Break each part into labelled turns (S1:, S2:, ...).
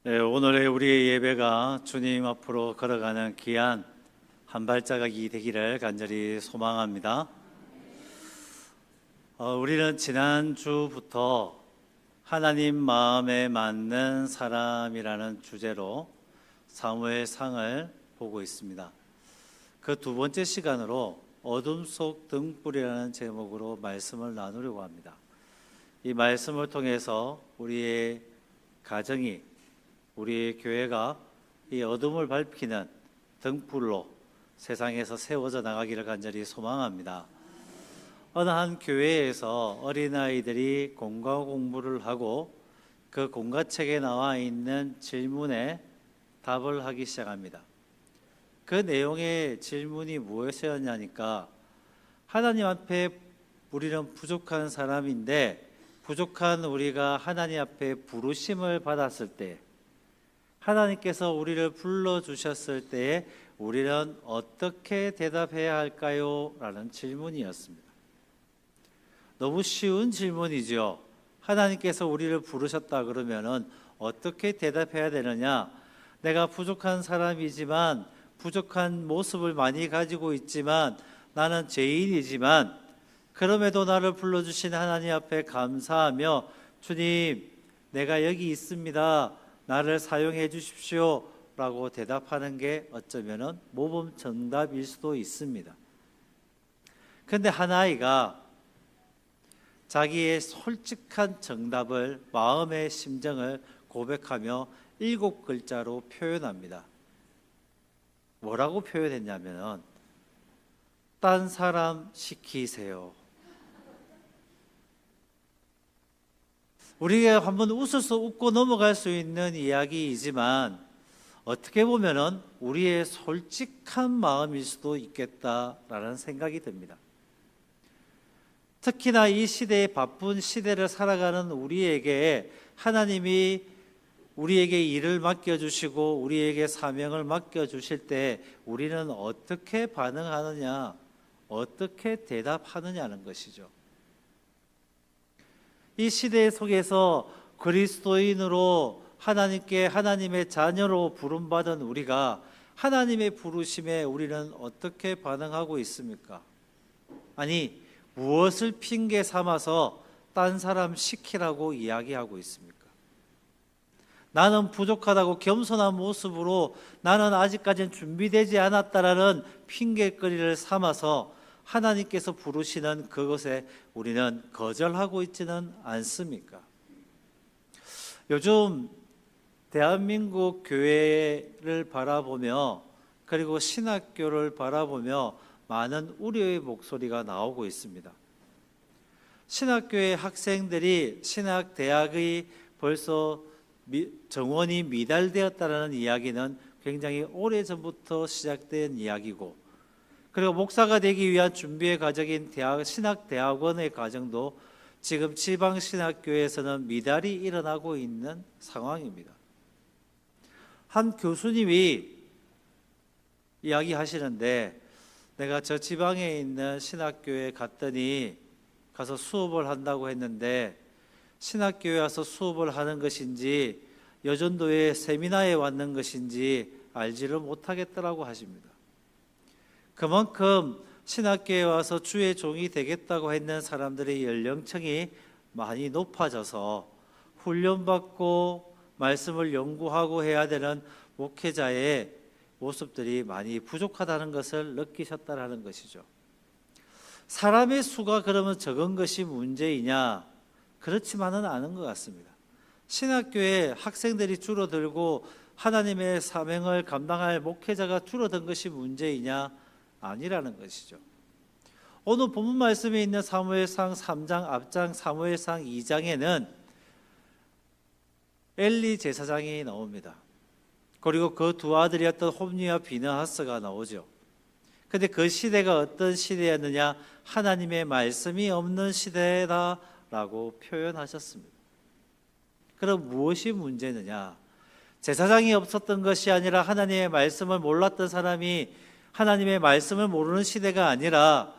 S1: 네, 오늘의 우리의 예배가 주님 앞으로 걸어가는 귀한 한 발자국이 되기를 간절히 소망합니다. 우리는 지난주부터 하나님 마음에 맞는 사람이라는 주제로 사무엘상을 보고 있습니다. 그 두 번째 시간으로 어둠 속 등불이라는 제목으로 말씀을 나누려고 합니다. 이 말씀을 통해서 우리의 가정이, 우리의 교회가 이 어둠을 밝히는 등불로 세상에서 세워져 나가기를 간절히 소망합니다. 어느 한 교회에서 어린아이들이 공과 공부를 하고 그 공과책에 나와 있는 질문에 답을 하기 시작합니다. 그 내용의 질문이 무엇이었냐니까, 하나님 앞에 우리는 부족한 사람인데 부족한 우리가 하나님 앞에 부르심을 받았을 때, 하나님께서 우리를 불러주셨을 때에 우리는 어떻게 대답해야 할까요? 라는 질문이었습니다. 너무 쉬운 질문이죠. 하나님께서 우리를 부르셨다 그러면은 어떻게 대답해야 되느냐? 내가 부족한 사람이지만, 부족한 모습을 많이 가지고 있지만, 나는 죄인이지만 그럼에도 나를 불러주신 하나님 앞에 감사하며, 주님, 내가 여기 있습니다, 나를 사용해 주십시오 라고 대답하는 게 어쩌면 모범 정답일 수도 있습니다. 그런데 한 아이가 자기의 솔직한 정답을, 마음의 심정을 고백하며 7글자로 표현합니다. 뭐라고 표현했냐면, 딴 사람 시키세요. 우리가 한번 웃어서 웃고 넘어갈 수 있는 이야기이지만 어떻게 보면은 우리의 솔직한 마음일 수도 있겠다라는 생각이 듭니다. 특히나 이 시대의 바쁜 시대를 살아가는 우리에게 하나님이 우리에게 일을 맡겨주시고 우리에게 사명을 맡겨주실 때 우리는 어떻게 반응하느냐, 어떻게 대답하느냐는 것이죠. 이 시대 속에서 그리스도인으로 하나님께, 하나님의 자녀로 부름받은 우리가 하나님의 부르심에 우리는 어떻게 반응하고 있습니까? 아니, 무엇을 핑계 삼아서 딴 사람 시키라고 이야기하고 있습니까? 나는 부족하다고 겸손한 모습으로 나는 아직까지는 준비되지 않았다라는 핑계거리를 삼아서 하나님께서 부르시는 그것에 우리는 거절하고 있지는 않습니까? 요즘 대한민국 교회를 바라보며, 그리고 신학교를 바라보며 많은 우려의 목소리가 나오고 있습니다. 신학교의 학생들이 신학대학의 벌써 정원이 미달되었다는 이야기는 굉장히 오래전부터 시작된 이야기고, 그리고 목사가 되기 위한 준비의 과정인 신학대학원의 과정도 지금 지방신학교에서는 미달이 일어나고 있는 상황입니다. 한 교수님이 이야기하시는데, 내가 저 지방에 있는 신학교에 갔더니 가서 수업을 한다고 했는데 신학교에 와서 수업을 하는 것인지 여전도의 세미나에 왔는 것인지 알지를 못하겠더라고 하십니다. 그만큼 신학교에 와서 주의 종이 되겠다고 했는 사람들의 연령층이 많이 높아져서 훈련받고 말씀을 연구하고 해야 되는 목회자의 모습들이 많이 부족하다는 것을 느끼셨다는 것이죠. 사람의 수가 그러면 적은 것이 문제이냐? 그렇지만은 않은 것 같습니다. 신학교에 학생들이 줄어들고 하나님의 사명을 감당할 목회자가 줄어든 것이 문제이냐? 아니라는 것이죠. 오늘 본문 말씀에 있는 사무엘상 3장 앞장 사무엘상 2장에는 엘리 제사장이 나옵니다. 그리고 그 두 아들이었던 홈리와 비느하스가 나오죠. 그런데 그 시대가 어떤 시대였느냐? 하나님의 말씀이 없는 시대다라고 표현하셨습니다. 그럼 무엇이 문제느냐? 제사장이 없었던 것이 아니라 하나님의 말씀을 몰랐던 사람이, 하나님의 말씀을 모르는 시대가 아니라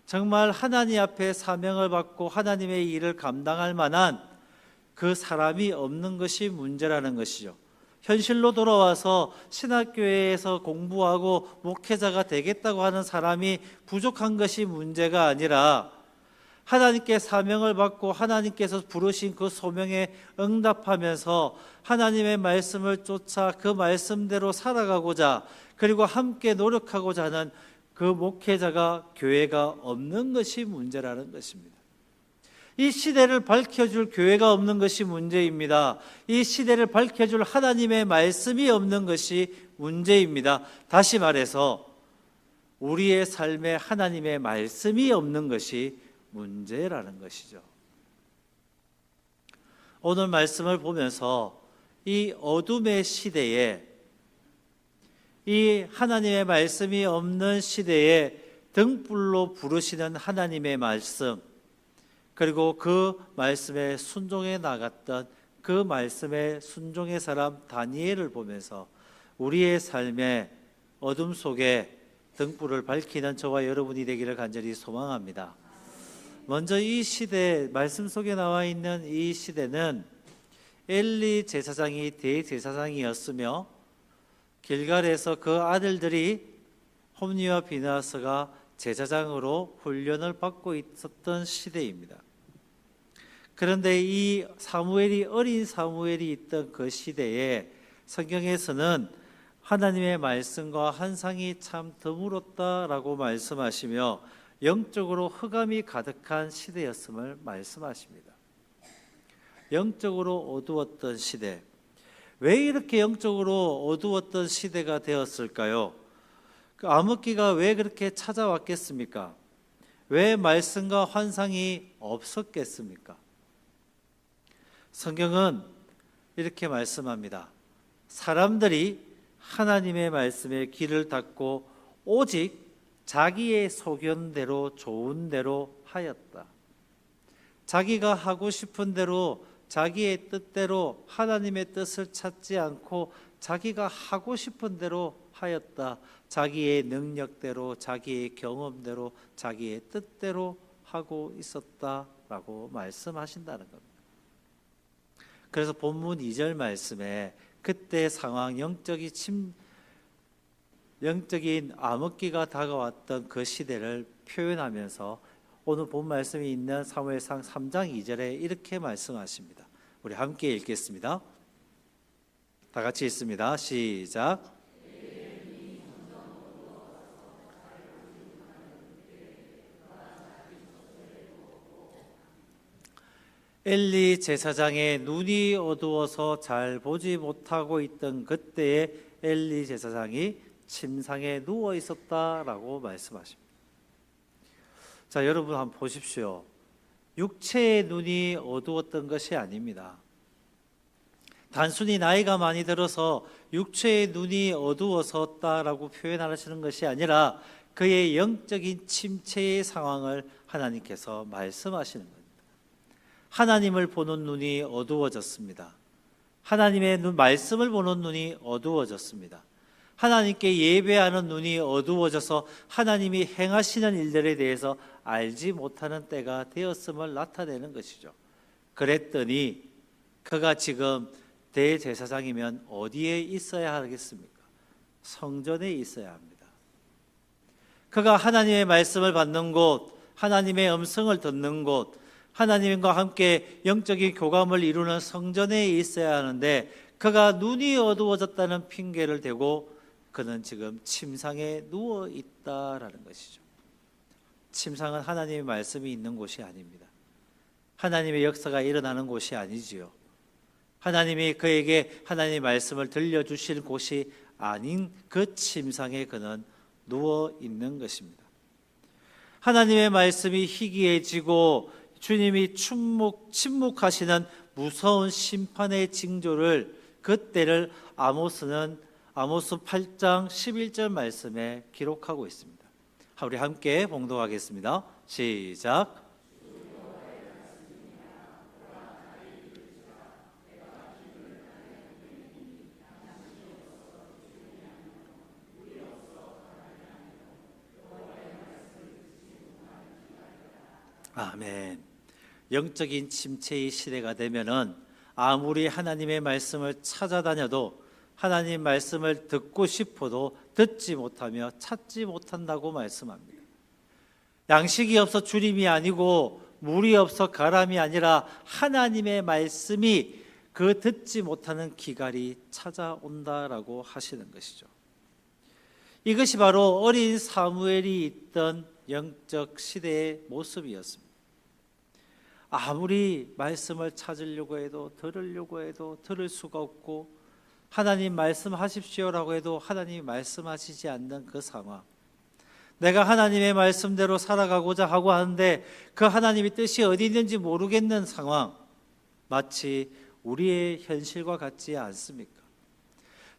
S1: 정말 하나님 앞에 사명을 받고 하나님의 일을 감당할 만한 그 사람이 없는 것이 문제라는 것이죠. 현실로 돌아와서 신학교에서 공부하고 목회자가 되겠다고 하는 사람이 부족한 것이 문제가 아니라 하나님께 사명을 받고 하나님께서 부르신 그 소명에 응답하면서 하나님의 말씀을 쫓아 그 말씀대로 살아가고자 그리고 함께 노력하고자 하는 그 목회자가 교회가 없는 것이 문제라는 것입니다. 이 시대를 밝혀줄 교회가 없는 것이 문제입니다. 이 시대를 밝혀줄 하나님의 말씀이 없는 것이 문제입니다. 다시 말해서 우리의 삶에 하나님의 말씀이 없는 것이 문제라는 것이죠. 오늘 말씀을 보면서 이 어둠의 시대에, 이 하나님의 말씀이 없는 시대에 등불로 부르시는 하나님의 말씀, 그리고 그 말씀에 순종해 나갔던 그 말씀에 순종의 사람 다니엘을 보면서 우리의 삶의 어둠 속에 등불을 밝히는 저와 여러분이 되기를 간절히 소망합니다. 먼저 이 시대, 말씀 속에 나와 있는 이 시대는 엘리 제사장이 대제사장이었으며 길갈에서 그 아들들이 홈니와 비느하스가 제사장으로 훈련을 받고 있었던 시대입니다. 그런데 이 사무엘이, 어린 사무엘이 있던 그 시대에 성경에서는 하나님의 말씀과 환상이 참 드물었다라고 말씀하시며 영적으로 흑암이 가득한 시대였음을 말씀하십니다. 영적으로 어두웠던 시대. 왜 이렇게 영적으로 어두웠던 시대가 되었을까요? 그 암흑기가 왜 그렇게 찾아왔겠습니까? 왜 말씀과 환상이 없었겠습니까? 성경은 이렇게 말씀합니다. 사람들이 하나님의 말씀에 귀를 닫고 오직 자기의 소견대로 좋은 대로 하였다. 자기가 하고 싶은 대로, 자기의 뜻대로 하나님의 뜻을 찾지 않고 자기가 하고 싶은 대로 하였다. 자기의 능력대로, 자기의 경험대로, 자기의 뜻대로 하고 있었다라고 말씀하신다는 겁니다. 그래서 본문 2절 말씀에 그때 상황, 영적인 암흑기가 다가왔던 그 시대를 표현하면서 오늘 본 말씀이 있는 사무엘상 3장 2절에 이렇게 말씀하십니다. 우리 함께 읽겠습니다. 다 같이 읽습니다. 시작. 엘리 제사장의 눈이 어두워서 잘 보지 못하고 있던 그때에 엘리 제사장이 침상에 누워 있었다라고 말씀하십니다. 자, 여러분 한번 보십시오. 육체의 눈이 어두웠던 것이 아닙니다. 단순히 나이가 많이 들어서 육체의 눈이 어두워졌다라고 표현하시는 것이 아니라 그의 영적인 침체의 상황을 하나님께서 말씀하시는 겁니다. 하나님을 보는 눈이 어두워졌습니다. 하나님의 말씀을 보는 눈이 어두워졌습니다. 하나님께 예배하는 눈이 어두워져서 하나님이 행하시는 일들에 대해서 알지 못하는 때가 되었음을 나타내는 것이죠. 그랬더니 그가 지금 대제사장이면 어디에 있어야 하겠습니까? 성전에 있어야 합니다. 그가 하나님의 말씀을 받는 곳, 하나님의 음성을 듣는 곳, 하나님과 함께 영적인 교감을 이루는 성전에 있어야 하는데 그가 눈이 어두워졌다는 핑계를 대고 그는 지금 침상에 누워 있다라는 것이죠. 침상은 하나님의 말씀이 있는 곳이 아닙니다. 하나님의 역사가 일어나는 곳이 아니지요. 하나님이 그에게 하나님의 말씀을 들려주실 곳이 아닌 그 침상에 그는 누워 있는 것입니다. 하나님의 말씀이 희귀해지고 주님이 침묵하시는 무서운 심판의 징조를, 그때를 아모스 8장 11절 말씀에 기록하고 있습니다. 우리 함께 봉독하겠습니다. 시작. 아멘. 영적인 침체의 시대가 되면은 아무리 하나님의 말씀을 찾아다녀도 하나님 말씀을 듣고 싶어도 듣지 못하며 찾지 못한다고 말씀합니다. 양식이 없어 주림이 아니고 물이 없어 가람이 아니라 하나님의 말씀이 그 듣지 못하는 기갈이 찾아온다라고 하시는 것이죠. 이것이 바로 어린 사무엘이 있던 영적 시대의 모습이었습니다. 아무리 말씀을 찾으려고 해도 들으려고 해도 들을 수가 없고 하나님 말씀하십시오라고 해도 하나님이 말씀하시지 않는 그 상황, 내가 하나님의 말씀대로 살아가고자 하고 하는데 그 하나님의 뜻이 어디 있는지 모르겠는 상황, 마치 우리의 현실과 같지 않습니까?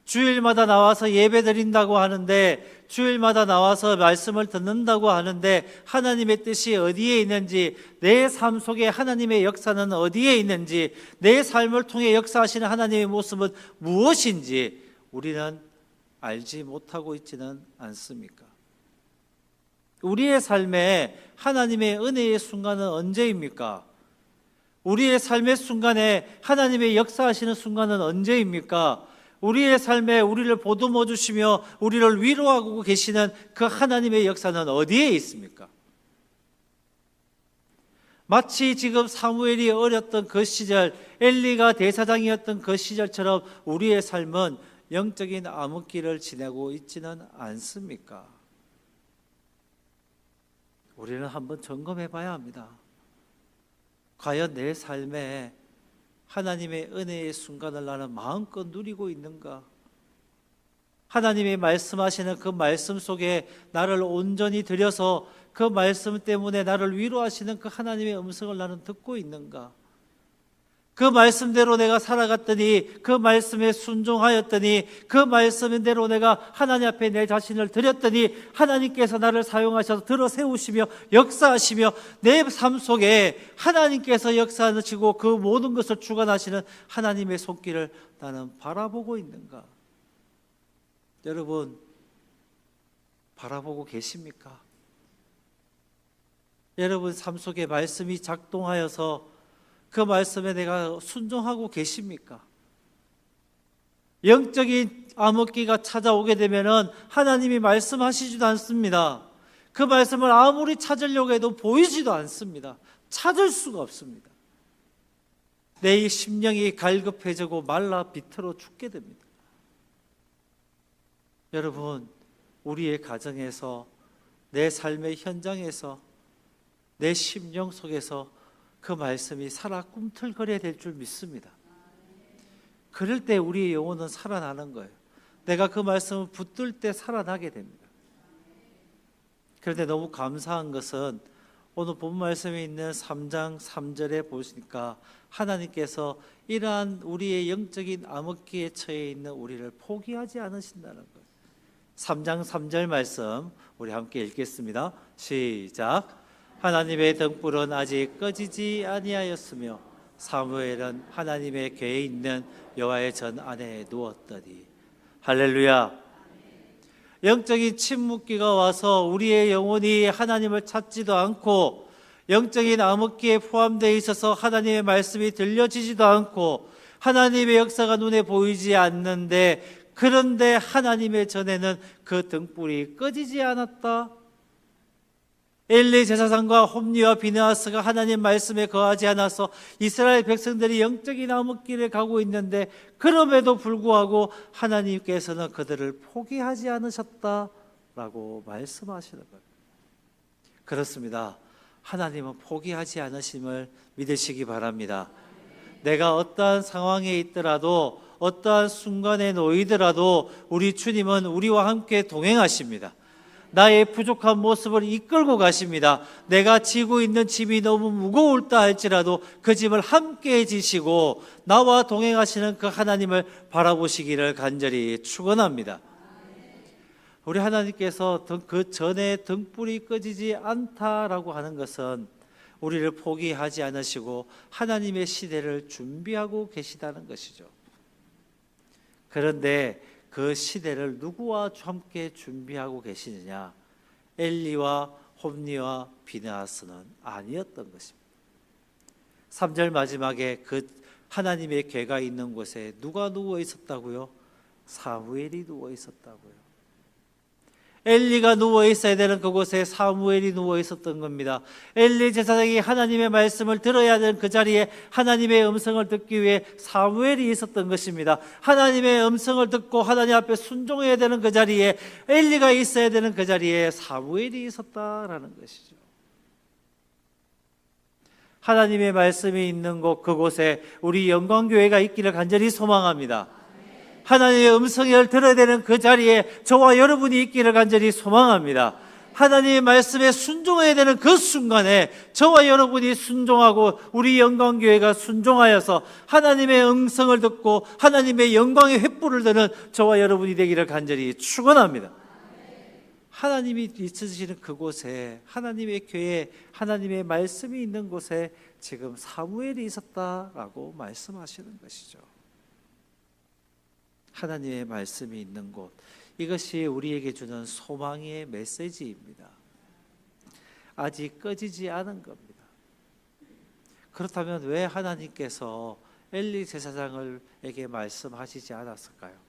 S1: 주일마다 나와서 예배 드린다고 하는데, 주일마다 나와서 말씀을 듣는다고 하는데 하나님의 뜻이 어디에 있는지, 내 삶 속에 하나님의 역사는 어디에 있는지, 내 삶을 통해 역사하시는 하나님의 모습은 무엇인지 우리는 알지 못하고 있지는 않습니까? 우리의 삶에 하나님의 은혜의 순간은 언제입니까? 우리의 삶의 순간에 하나님의 역사하시는 순간은 언제입니까? 우리의 삶에 우리를 보듬어 주시며 우리를 위로하고 계시는 그 하나님의 역사는 어디에 있습니까? 마치 지금 사무엘이 어렸던 그 시절, 엘리가 대사장이었던 그 시절처럼 우리의 삶은 영적인 암흑기를 지내고 있지는 않습니까? 우리는 한번 점검해 봐야 합니다. 과연 내 삶에 하나님의 은혜의 순간을 나는 마음껏 누리고 있는가? 하나님이 말씀하시는 그 말씀 속에 나를 온전히 들여서 그 말씀 때문에 나를 위로하시는 그 하나님의 음성을 나는 듣고 있는가? 그 말씀대로 내가 살아갔더니, 그 말씀에 순종하였더니, 그 말씀대로 내가 하나님 앞에 내 자신을 드렸더니 하나님께서 나를 사용하셔서 들어 세우시며 역사하시며 내 삶 속에 하나님께서 역사하시고 그 모든 것을 주관하시는 하나님의 손길을 나는 바라보고 있는가? 여러분, 바라보고 계십니까? 여러분 삶 속에 말씀이 작동하여서 그 말씀에 내가 순종하고 계십니까? 영적인 암흑기가 찾아오게 되면은 하나님이 말씀하시지도 않습니다. 그 말씀을 아무리 찾으려고 해도 보이지도 않습니다. 찾을 수가 없습니다. 내 심령이 갈급해지고 말라 비틀어 죽게 됩니다. 여러분, 우리의 가정에서, 내 삶의 현장에서, 내 심령 속에서 그 말씀이 살아 꿈틀거려야 될 줄 믿습니다. 그럴 때 우리의 영혼은 살아나는 거예요. 내가 그 말씀을 붙들 때 살아나게 됩니다. 그런데 너무 감사한 것은 오늘 본 말씀에 있는 3장 3절에 보시니까 하나님께서 이러한 우리의 영적인 암흑기에 처해 있는 우리를 포기하지 않으신다는 거예요. 3장 3절 말씀 우리 함께 읽겠습니다. 시작. 하나님의 등불은 아직 꺼지지 아니하였으며 사무엘은 하나님의 궤에 있는 여호와의 전 안에 누웠더니. 할렐루야. 영적인 침묵기가 와서 우리의 영혼이 하나님을 찾지도 않고 영적인 암흑기에 포함되어 있어서 하나님의 말씀이 들려지지도 않고 하나님의 역사가 눈에 보이지 않는데, 그런데 하나님의 전에는 그 등불이 꺼지지 않았다. 엘리 제사장과 홈리와 비느하스가 하나님 말씀에 거하지 않아서 이스라엘 백성들이 영적인 암흑기를 가고 있는데, 그럼에도 불구하고 하나님께서는 그들을 포기하지 않으셨다라고 말씀하시는 거예요. 그렇습니다. 하나님은 포기하지 않으심을 믿으시기 바랍니다. 내가 어떠한 상황에 있더라도, 어떠한 순간에 놓이더라도 우리 주님은 우리와 함께 동행하십니다. 나의 부족한 모습을 이끌고 가십니다. 내가 지고 있는 짐이 너무 무거울다 할지라도 그 짐을 함께 지시고 나와 동행하시는 그 하나님을 바라보시기를 간절히 축원합니다. 우리 하나님께서 그 전에 등불이 꺼지지 않다라고 하는 것은 우리를 포기하지 않으시고 하나님의 시대를 준비하고 계시다는 것이죠. 그런데 그 시대를 누구와 함께 준비하고 계시느냐? 엘리와 홈리와 비느하스는 아니었던 것입니다. 3절 마지막에 그 하나님의 궤가 있는 곳에 누가 누워 있었다고요? 사무엘이 누워 있었다고요. 엘리가 누워 있어야 되는 그곳에 사무엘이 누워 있었던 겁니다. 엘리 제사장이 하나님의 말씀을 들어야 되는 그 자리에 하나님의 음성을 듣기 위해 사무엘이 있었던 것입니다. 하나님의 음성을 듣고 하나님 앞에 순종해야 되는 그 자리에 엘리가 있어야 되는 그 자리에 사무엘이 있었다라는 것이죠. 하나님의 말씀이 있는 곳, 그곳에 우리 영광교회가 있기를 간절히 소망합니다. 하나님의 음성을 들어야 되는 그 자리에 저와 여러분이 있기를 간절히 소망합니다. 하나님의 말씀에 순종해야 되는 그 순간에 저와 여러분이 순종하고 우리 영광교회가 순종하여서 하나님의 음성을 듣고 하나님의 영광의 횃불을 드는 저와 여러분이 되기를 간절히 축원합니다. 하나님이 있으시는 그곳에, 하나님의 교회에 하나님의 말씀이 있는 곳에 지금 사무엘이 있었다라고 말씀하시는 것이죠. 하나님의 말씀이 있는 곳, 이것이 우리에게 주는 소망의 메시지입니다. 아직 꺼지지 않은 겁니다. 그렇다면 왜 하나님께서 엘리 제사장에게 말씀하시지 않았을까요?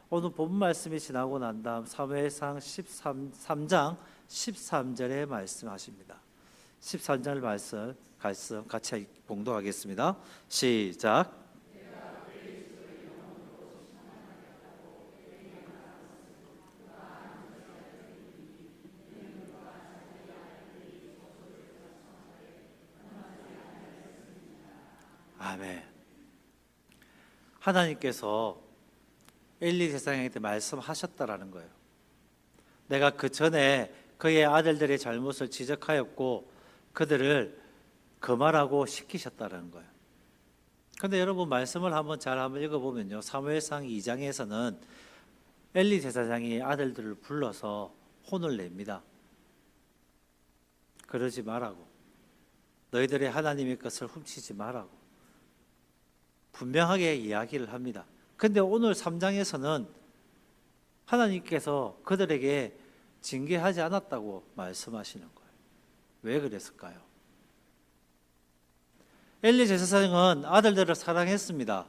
S1: 오늘 본 말씀이 지나고 난 다음 사무엘상 13장 13절에 말씀하십니다. 13절 말씀 같이 봉독하겠습니다. 시작. 아멘. 하나님께서 엘리 제사장에게 말씀하셨다라는 거예요. 내가 그 전에 그의 아들들의 잘못을 지적하였고 그들을 거말하고 시키셨다는 거예요. 그런데 여러분 말씀을 한번 읽어보면요, 사무엘상 2장에서는 엘리 제사장이 아들들을 불러서 혼을 냅니다. 그러지 말라고, 너희들의 하나님의 것을 훔치지 말라고 분명하게 이야기를 합니다. 그런데 오늘 3장에서는 하나님께서 그들에게 징계하지 않았다고 말씀하시는 거예요. 왜 그랬을까요? 엘리 제사장은 아들들을 사랑했습니다.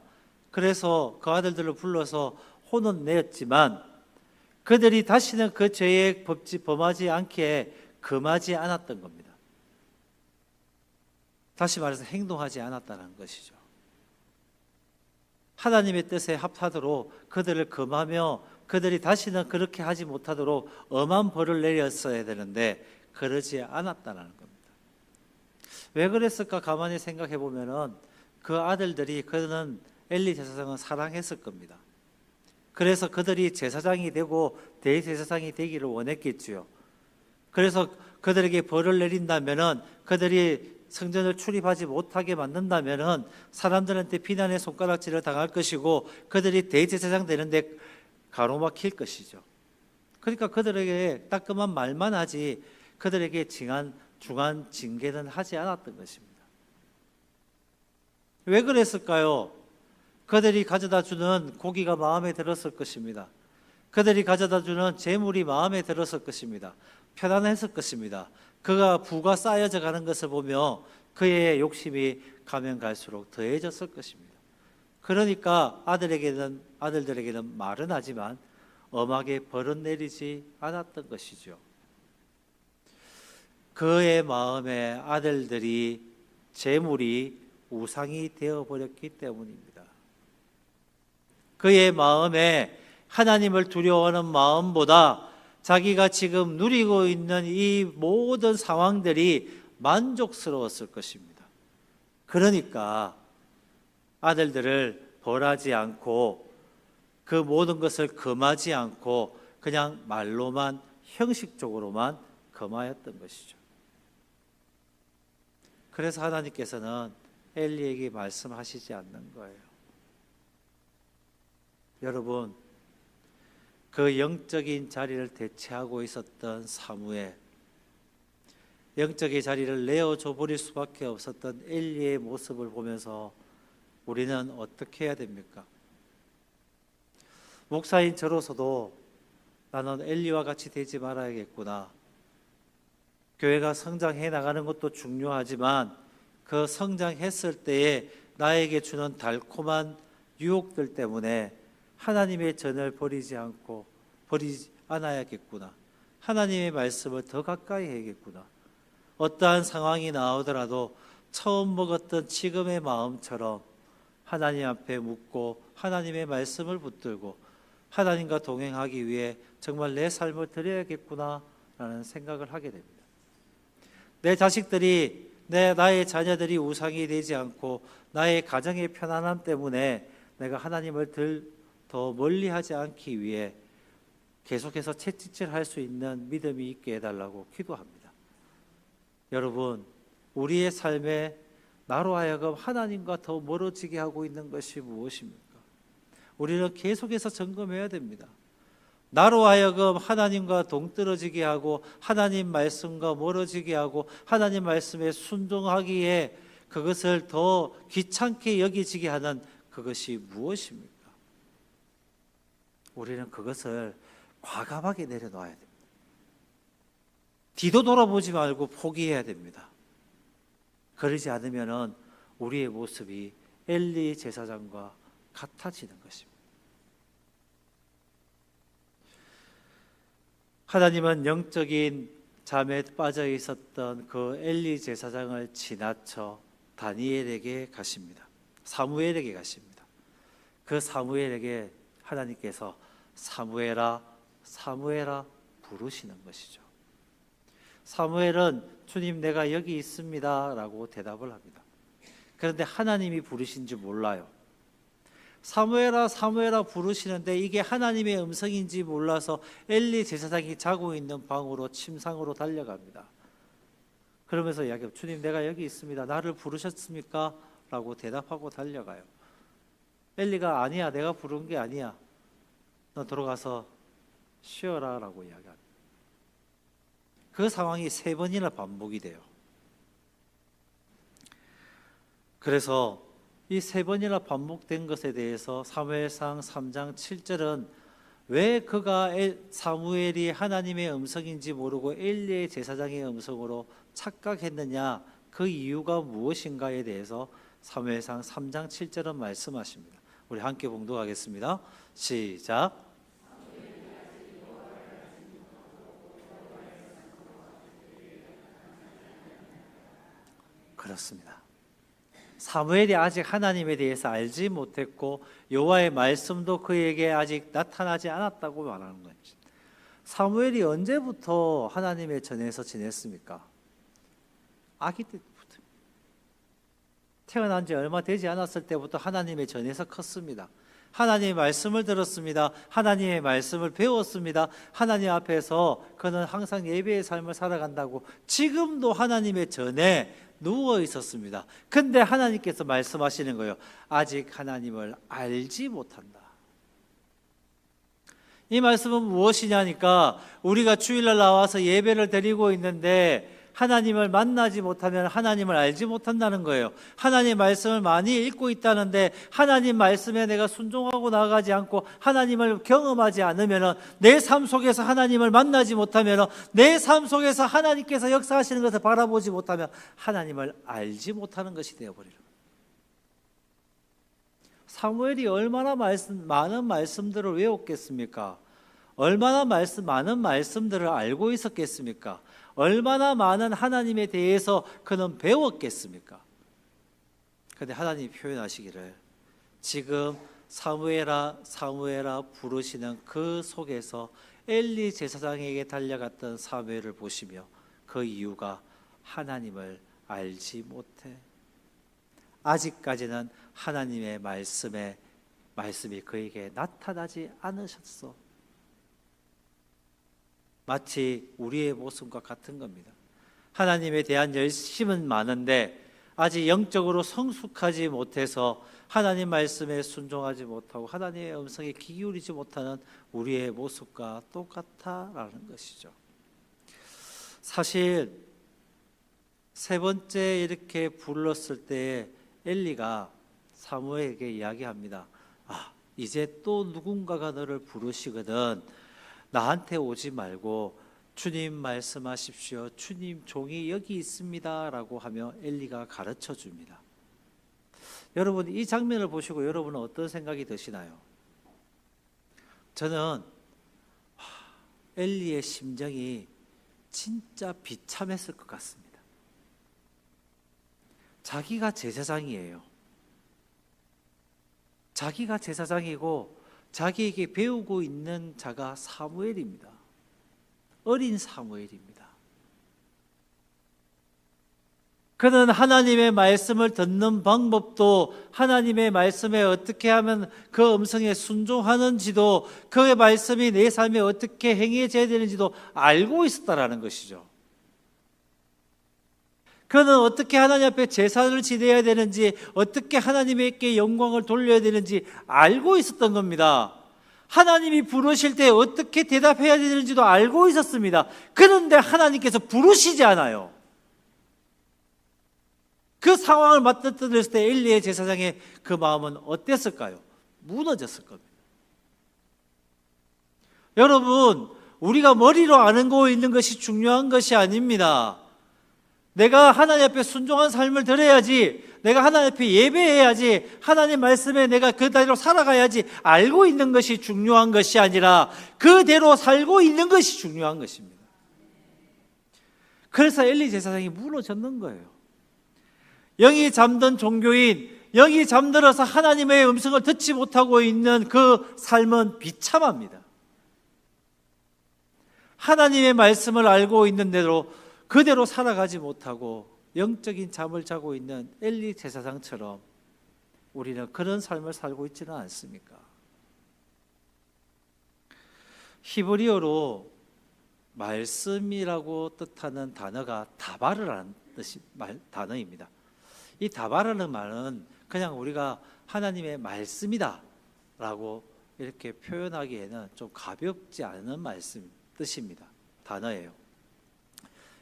S1: 그래서 그 아들들을 불러서 혼은 내었지만 그들이 다시는 그 죄에 범하지 않게 금하지 않았던 겁니다. 다시 말해서 행동하지 않았다는 것이죠. 하나님의 뜻에 합하도록 그들을 금하며 그들이 다시는 그렇게 하지 못하도록 엄한 벌을 내렸어야 되는데 그러지 않았다는 겁니다. 왜 그랬을까 가만히 생각해 보면은 그 아들들이, 그는 엘리 제사장은 사랑했을 겁니다. 그래서 그들이 제사장이 되고 대제사장이 되기를 원했겠지요. 그래서 그들에게 벌을 내린다면은, 그들이 성전을 출입하지 못하게 만든다면은 사람들한테 비난의 손가락질을 당할 것이고 그들이 대제사장 되는데 가로막힐 것이죠. 그러니까 그들에게 따끔한 말만 하지 그들에게 중한 징계는 하지 않았던 것입니다. 왜 그랬을까요? 그들이 가져다 주는 고기가 마음에 들었을 것입니다. 그들이 가져다 주는 재물이 마음에 들었을 것입니다. 편안했을 것입니다. 그가 부가 쌓여져 가는 것을 보며 그의 욕심이 가면 갈수록 더해졌을 것입니다. 그러니까 아들들에게는 말은 하지만 엄하게 벌은 내리지 않았던 것이죠. 그의 마음에 아들들이 재물이 우상이 되어버렸기 때문입니다. 그의 마음에 하나님을 두려워하는 마음보다 자기가 지금 누리고 있는 이 모든 상황들이 만족스러웠을 것입니다. 그러니까 아들들을 벌하지 않고 그 모든 것을 금하지 않고 그냥 말로만, 형식적으로만 금하였던 것이죠. 그래서 하나님께서는 엘리에게 말씀하시지 않는 거예요. 여러분, 그 영적인 자리를 대체하고 있었던 사무엘, 영적인 자리를 내어줘 버릴 수밖에 없었던 엘리의 모습을 보면서 우리는 어떻게 해야 됩니까? 목사인 저로서도 나는 엘리와 같이 되지 말아야겠구나. 교회가 성장해 나가는 것도 중요하지만 그 성장했을 때에 나에게 주는 달콤한 유혹들 때문에 하나님의 전을 버리지 않아야겠구나. 하나님의 말씀을 더 가까이 해야겠구나. 어떠한 상황이 나오더라도 처음 먹었던 지금의 마음처럼 하나님 앞에 묻고 하나님의 말씀을 붙들고 하나님과 동행하기 위해 정말 내 삶을 드려야겠구나 라는 생각을 하게 됩니다. 내 자식들이 나의 자녀들이 우상이 되지 않고 나의 가정의 편안함 때문에 내가 하나님을 더 멀리하지 않기 위해 계속해서 채찍질할 수 있는 믿음이 있게 해달라고 기도합니다. 여러분, 우리의 삶에 나로 하여금 하나님과 더 멀어지게 하고 있는 것이 무엇입니까? 우리는 계속해서 점검해야 됩니다. 나로 하여금 하나님과 동떨어지게 하고 하나님 말씀과 멀어지게 하고 하나님 말씀에 순종하기에 그것을 더 귀찮게 여기지게 하는 그것이 무엇입니까? 우리는 그것을 과감하게 내려놔야 됩니다. 뒤도 돌아보지 말고 포기해야 됩니다. 그러지 않으면 우리의 모습이 엘리 제사장과 같아지는 것입니다. 하나님은 영적인 잠에 빠져 있었던 그 엘리 제사장을 지나쳐 다니엘에게 가십니다. 사무엘에게 가십니다. 그 사무엘에게 하나님께서 사무엘아, 사무엘아 부르시는 것이죠. 사무엘은 주님 내가 여기 있습니다 라고 대답을 합니다. 그런데 하나님이 부르신지 몰라요. 사무엘아 사무엘아 부르시는데 이게 하나님의 음성인지 몰라서 엘리 제사장이 자고 있는 방으로 침상으로 달려갑니다. 그러면서 이야기해요. 주님 내가 여기 있습니다. 나를 부르셨습니까? 라고 대답하고 달려가요. 엘리가 아니야 내가 부른 게 아니야. 너 들어가서 쉬어라 라고 이야기합니다. 그 상황이 3번이나 반복이 돼요. 그래서 이 3번이나 반복된 것에 대해서 사무엘상 3장 7절은 왜 그가 사무엘이 하나님의 음성인지 모르고 엘리의 제사장의 음성으로 착각했느냐, 그 이유가 무엇인가에 대해서 사무엘상 3장 7절은 말씀하십니다. 우리 함께 봉독하겠습니다. 시작. 그렇습니다. 사무엘이 아직 하나님에 대해서 알지 못했고 여호와의 말씀도 그에게 아직 나타나지 않았다고 말하는 거죠. 사무엘이 언제부터 하나님의 전에서 지냈습니까? 아기 때부터. 태어난 지 얼마 되지 않았을 때부터 하나님의 전에서 컸습니다. 하나님의 말씀을 들었습니다. 하나님의 말씀을 배웠습니다. 하나님 앞에서 그는 항상 예배의 삶을 살아간다고 지금도 하나님의 전에 누워 있었습니다. 근데 하나님께서 말씀하시는 거예요. 아직 하나님을 알지 못한다. 이 말씀은 무엇이냐니까 우리가 주일날 나와서 예배를 드리고 있는데 하나님을 만나지 못하면 하나님을 알지 못한다는 거예요. 하나님 말씀을 많이 읽고 있다는데 하나님 말씀에 내가 순종하고 나가지 않고 하나님을 경험하지 않으면 내 삶 속에서 하나님을 만나지 못하면 내 삶 속에서 하나님께서 역사하시는 것을 바라보지 못하면 하나님을 알지 못하는 것이 되어버리는 거예요. 사무엘이 얼마나 많은 말씀들을 외웠겠습니까? 얼마나 많은 말씀들을 알고 있었겠습니까? 얼마나 많은 하나님에 대해서 그는 배웠겠습니까? 그런데 하나님이 표현하시기를 지금 사무엘아 사무엘아 부르시는 그 속에서 엘리 제사장에게 달려갔던 사무엘을 보시며 그 이유가 하나님을 알지 못해 아직까지는 하나님의 말씀이 그에게 나타나지 않으셨어. 마치 우리의 모습과 같은 겁니다. 하나님에 대한 열심은 많은데 아직 영적으로 성숙하지 못해서 하나님 말씀에 순종하지 못하고 하나님의 음성에 귀 기울이지 못하는 우리의 모습과 똑같다라는 것이죠. 사실 3번째 이렇게 불렀을 때 엘리가 사무엘에게 이야기합니다. 이제 또 누군가가 너를 부르시거든 나한테 오지 말고 주님 말씀하십시오. 주님 종이 여기 있습니다 라고 하며 엘리가 가르쳐 줍니다. 여러분 이 장면을 보시고 여러분은 어떤 생각이 드시나요? 저는 엘리의 심정이 진짜 비참했을 것 같습니다. 자기가 제사장이에요. 자기가 제사장이고 자기에게 배우고 있는 자가 사무엘입니다. 어린 사무엘입니다. 그는 하나님의 말씀을 듣는 방법도, 하나님의 말씀에 어떻게 하면 그 음성에 순종하는지도, 그의 말씀이 내 삶에 어떻게 행해져야 되는지도 알고 있었다라는 것이죠. 그는 어떻게 하나님 앞에 제사를 지내야 되는지, 어떻게 하나님께 영광을 돌려야 되는지 알고 있었던 겁니다. 하나님이 부르실 때 어떻게 대답해야 되는지도 알고 있었습니다. 그런데 하나님께서 부르시지 않아요. 그 상황을 맞닥뜨렸을 때 엘리의 제사장의 그 마음은 어땠을까요? 무너졌을 겁니다. 여러분, 우리가 머리로 아는 있는 것이 중요한 것이 아닙니다. 내가 하나님 앞에 순종한 삶을 드려야지, 내가 하나님 앞에 예배해야지, 하나님 말씀에 내가 그대로 살아가야지 알고 있는 것이 중요한 것이 아니라 그대로 살고 있는 것이 중요한 것입니다. 그래서 엘리 제사장이 무너졌는 거예요. 영이 잠든 종교인, 영이 잠들어서 하나님의 음성을 듣지 못하고 있는 그 삶은 비참합니다. 하나님의 말씀을 알고 있는데도 그대로 살아가지 못하고 영적인 잠을 자고 있는 엘리 제사장처럼 우리는 그런 삶을 살고 있지는 않습니까? 히브리어로 말씀이라고 뜻하는 단어가 다바르라는 단어입니다. 이 다바르는 말은 그냥 우리가 하나님의 말씀이다 라고 이렇게 표현하기에는 좀 가볍지 않은 뜻입니다. 단어예요.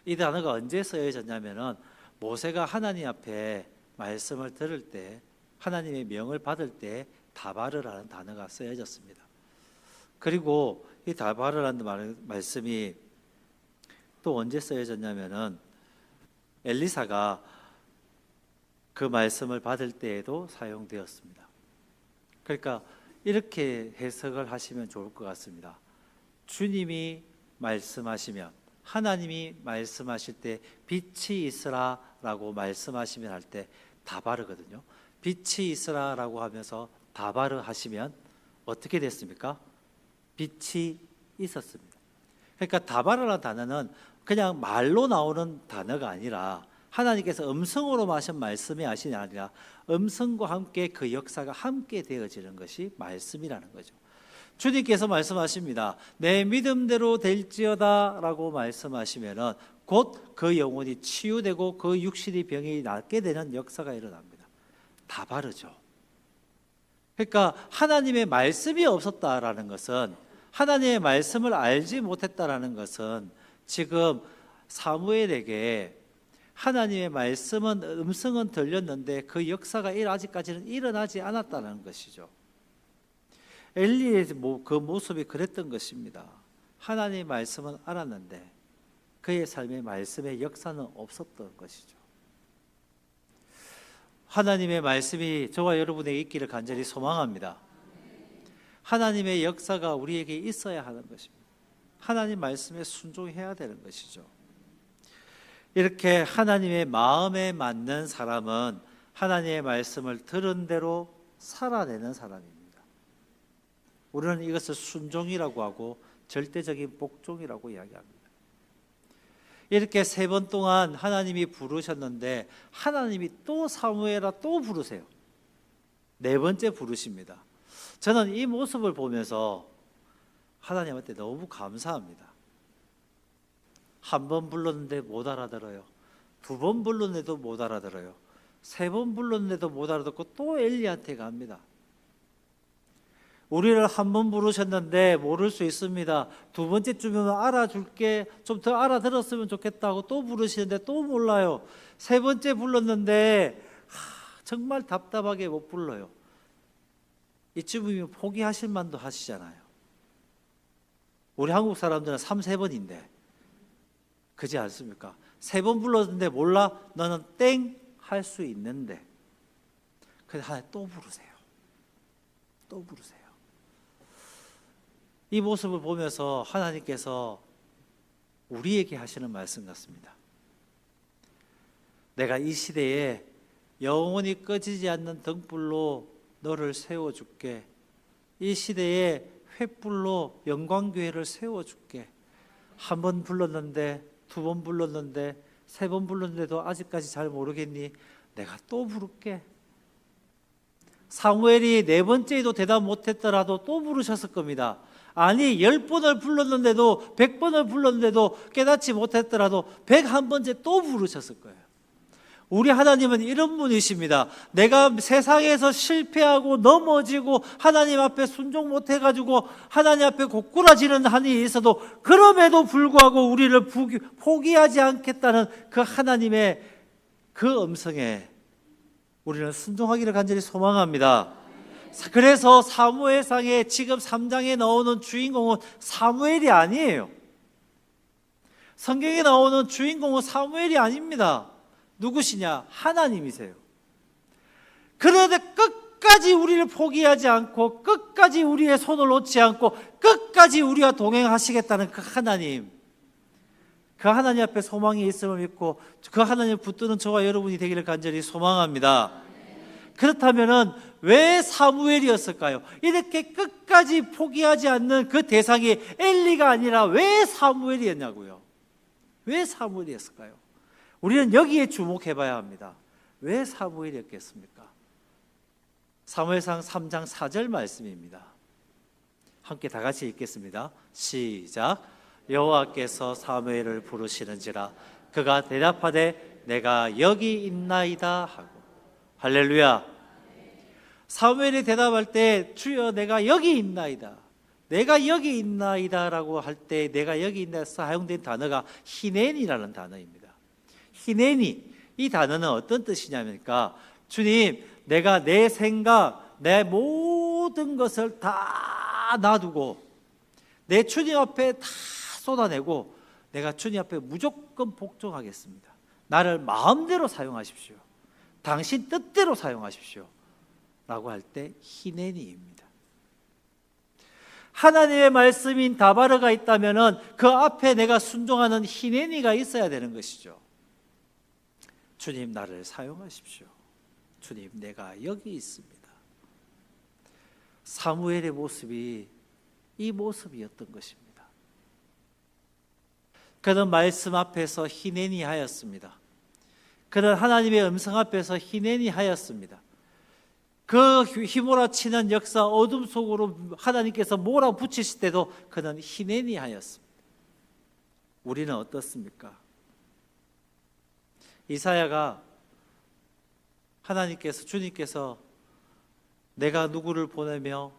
S1: 이 단어가 언제 쓰여졌냐면은 모세가 하나님 앞에 말씀을 들을 때, 하나님의 명을 받을 때 다바르라는 단어가 쓰여졌습니다. 그리고 이 다바르라는 말씀이 또 언제 쓰여졌냐면은 엘리사가 그 말씀을 받을 때에도 사용되었습니다. 그러니까 이렇게 해석을 하시면 좋을 것 같습니다. 주님이 말씀하시면, 하나님이 말씀하실 때 빛이 있으라 라고 말씀하시면 할 때 다바르거든요. 빛이 있으라 라고 하면서 다바르 하시면 어떻게 됐습니까? 빛이 있었습니다. 그러니까 다바르라는 단어는 그냥 말로 나오는 단어가 아니라 하나님께서 음성으로 하신 말씀이 아니라 음성과 함께 그 역사가 함께 되어지는 것이 말씀이라는 거죠. 주님께서 말씀하십니다. 내 믿음대로 될지어다 라고 말씀하시면은 곧 그 영혼이 치유되고 그 육신이 병이 낫게 되는 역사가 일어납니다. 다바르죠. 그러니까 하나님의 말씀이 없었다라는 것은, 하나님의 말씀을 알지 못했다라는 것은 지금 사무엘에게 하나님의 말씀은, 음성은 들렸는데 그 역사가 아직까지는 일어나지 않았다는 것이죠. 엘리의 그 모습이 그랬던 것입니다. 하나님의 말씀은 알았는데 그의 삶의 말씀의 역사는 없었던 것이죠. 하나님의 말씀이 저와 여러분에게 있기를 간절히 소망합니다. 하나님의 역사가 우리에게 있어야 하는 것입니다. 하나님 말씀에 순종해야 되는 것이죠. 이렇게 하나님의 마음에 맞는 사람은 하나님의 말씀을 들은 대로 살아내는 사람입니다. 우리는 이것을 순종이라고 하고 절대적인 복종이라고 이야기합니다. 이렇게 3번 동안 하나님이 부르셨는데 하나님이 또 사무엘아 또 부르세요. 4번째 부르십니다. 저는 이 모습을 보면서 하나님한테 너무 감사합니다. 한 번 불렀는데 못 알아들어요. 2번 불렀는데도 못 알아들어요. 3번 불렀는데도 못 알아듣고 또 엘리한테 갑니다. 우리를 한 번 부르셨는데 모를 수 있습니다. 2번째쯤이면 알아줄게, 좀 더 알아들었으면 좋겠다고 또 부르시는데 또 몰라요. 3번째 불렀는데 정말 답답하게 못 불러요. 이쯤이면 포기하실 만도 하시잖아요. 우리 한국 사람들은 3-4번인데 그지 않습니까? 3번 불렀는데 몰라? 너는 땡 할 수 있는데 그래서 하나님 또 부르세요. 또 부르세요. 이 모습을 보면서 하나님께서 우리에게 하시는 말씀 같습니다. 내가 이 시대에 영원히 꺼지지 않는 등불로 너를 세워줄게. 이 시대에 횃불로 영광교회를 세워줄게. 한 번 불렀는데, 두 번 불렀는데, 세 번 불렀는데도 아직까지 잘 모르겠니? 내가 또 부를게. 사무엘이 네 번째에도 대답 못했더라도 또 부르셨을 겁니다. 아니 10번을 불렀는데도 100번을 불렀는데도 깨닫지 못했더라도 101번째 또 부르셨을 거예요. 우리 하나님은 이런 분이십니다. 내가 세상에서 실패하고 넘어지고 하나님 앞에 순종 못해가지고 하나님 앞에 고꾸라지는 한이 있어도 그럼에도 불구하고 우리를 포기하지 않겠다는 그 하나님의 그 음성에 우리는 순종하기를 간절히 소망합니다. 그래서 사무엘상에 지금 3장에 나오는 주인공은 사무엘이 아니에요. 성경에 나오는 주인공은 사무엘이 아닙니다. 누구시냐? 하나님이세요. 그런데 끝까지 우리를 포기하지 않고 끝까지 우리의 손을 놓지 않고 끝까지 우리와 동행하시겠다는 그 하나님, 그 하나님 앞에 소망이 있음을 믿고 그 하나님을 붙드는 저와 여러분이 되기를 간절히 소망합니다. 그렇다면 왜 사무엘이었을까요? 이렇게 끝까지 포기하지 않는 그 대상이 엘리가 아니라 왜 사무엘이었냐고요? 왜 사무엘이었을까요? 우리는 여기에 주목해 봐야 합니다. 왜 사무엘이었겠습니까? 사무엘상 3장 4절 말씀입니다. 함께 다 같이 읽겠습니다. 시작. 여호와께서 사무엘을 부르시는지라 그가 대답하되 내가 여기 있나이다 하고. 할렐루야. 사무엘이 대답할 때 주여 내가 여기 있나이다, 내가 여기 있나이다 라고 할 때 내가 여기 있나이다 사용된 단어가 히넨이라는 단어입니다. 히넨이, 이 단어는 어떤 뜻이냐니까 주님 내가 내 생각 내 모든 것을 다 놔두고 내 주님 앞에 다 쏟아내고 내가 주님 앞에 무조건 복종하겠습니다. 나를 마음대로 사용하십시오. 당신 뜻대로 사용하십시오 라고 할 때 히넨이입니다. 하나님의 말씀인 다바르가 있다면 그 앞에 내가 순종하는 히넨이가 있어야 되는 것이죠. 주님 나를 사용하십시오. 주님 내가 여기 있습니다. 사무엘의 모습이 이 모습이었던 것입니다. 그는 말씀 앞에서 히넨이 하였습니다. 그는 하나님의 음성 앞에서 히넨이 하였습니다. 그 휘몰아치는 역사 어둠 속으로 하나님께서 몰아붙이실 때도 그는 히넨이 하였습니다. 우리는 어떻습니까? 이사야가 하나님께서 주님께서 내가 누구를 보내며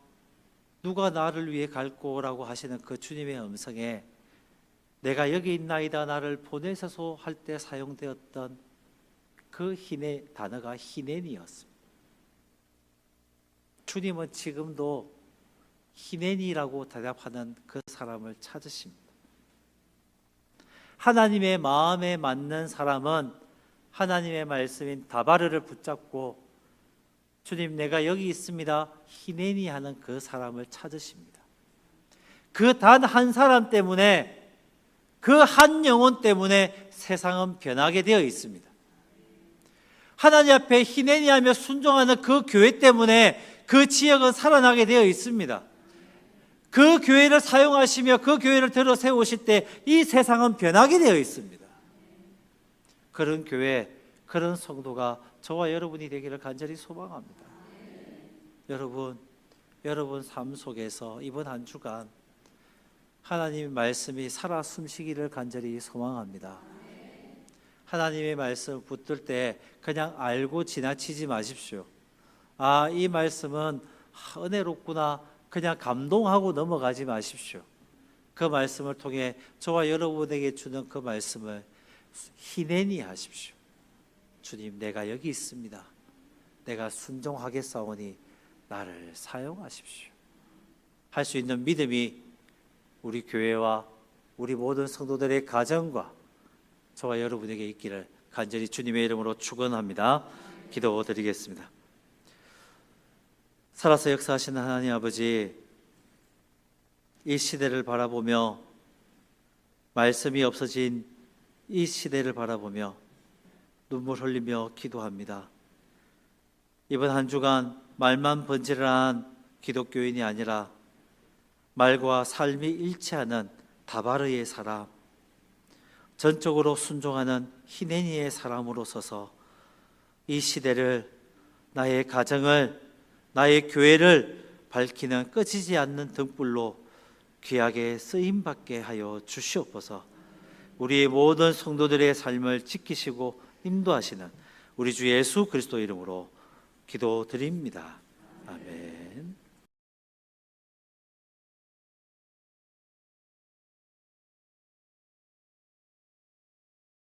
S1: 누가 나를 위해 갈꼬라고 하시는 그 주님의 음성에 내가 여기 있나이다 나를 보내소서 할 때 사용되었던 그 히넨 단어가 히넨이었습니다. 주님은 지금도 히넨이라고 대답하는 그 사람을 찾으십니다. 하나님의 마음에 맞는 사람은 하나님의 말씀인 다바르를 붙잡고 주님 내가 여기 있습니다 히넨이 하는 그 사람을 찾으십니다. 그 단 한 사람 때문에, 그 한 영혼 때문에 세상은 변하게 되어 있습니다. 하나님 앞에 히넨이 하며 순종하는 그 교회 때문에 그 지역은 살아나게 되어 있습니다. 그 교회를 사용하시며 그 교회를 들어 세우실 때 이 세상은 변하게 되어 있습니다. 그런 교회, 그런 성도가 저와 여러분이 되기를 간절히 소망합니다. 여러분 삶 속에서 이번 한 주간 하나님의 말씀이 살아 숨쉬기를 간절히 소망합니다. 하나님의 말씀 붙들 때 그냥 알고 지나치지 마십시오. 아, 이 말씀은 은혜롭구나 그냥 감동하고 넘어가지 마십시오. 그 말씀을 통해 저와 여러분에게 주는 그 말씀을 히넨이 하십시오. 주님 내가 여기 있습니다. 내가 순종하겠사오니 나를 사용하십시오. 할 수 있는 믿음이 우리 교회와 우리 모든 성도들의 가정과 저와 여러분에게 있기를 간절히 주님의 이름으로 축원합니다. 기도드리겠습니다. 살아서 역사하시는 하나님 아버지, 이 시대를 바라보며 말씀이 없어진 이 시대를 바라보며 눈물 흘리며 기도합니다. 이번 한 주간 말만 번지르르한 기독교인이 아니라 말과 삶이 일치하는 다바르의 사람, 전적으로 순종하는 히네니의 사람으로 서서 이 시대를, 나의 가정을, 나의 교회를 밝히는 꺼지지 않는 등불로 귀하게 쓰임받게 하여 주시옵소서. 우리의 모든 성도들의 삶을 지키시고 인도하시는 우리 주 예수 그리스도 이름으로 기도드립니다. 아멘.